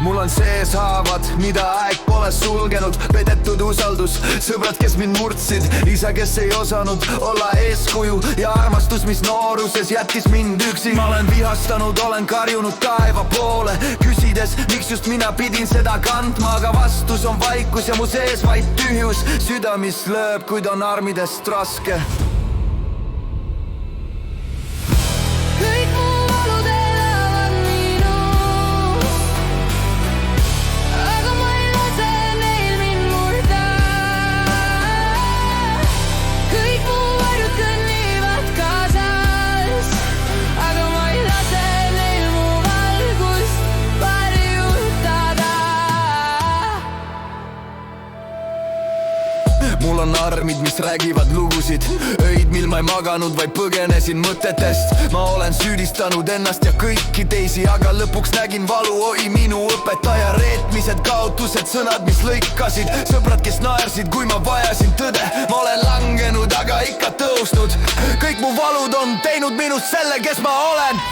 mul on sees haavad, mida aeg pole sulgenud. Pedetud usaldus, sõbrad, kes mind murdsid, isa, kes ei osanud olla eeskuju ja armastus, mis nooruses jättis mind üksi. Ma olen vihastanud, olen karjunud taeva poole, küsides, miks just mina pidin seda kandma, aga vastus on vaikus ja mu sees vaid tühjus. Süda, mis lööb, kuid on armidest raske. Mul on armid, mis räägivad lugusid, öid, mil ma ei maganud, vaid põgenesin mõtetest. Ma olen süüdistanud ennast ja kõiki teisi, aga lõpuks nägin valu, oi minu õpetaja. Reetmised, kaotused, sõnad, mis lõikasid, sõbrad, kes naersid, kui ma vajasin tõde. Ma olen langenud, aga ikka tõusnud, kõik mu valud on teinud minust selle, kes ma olen.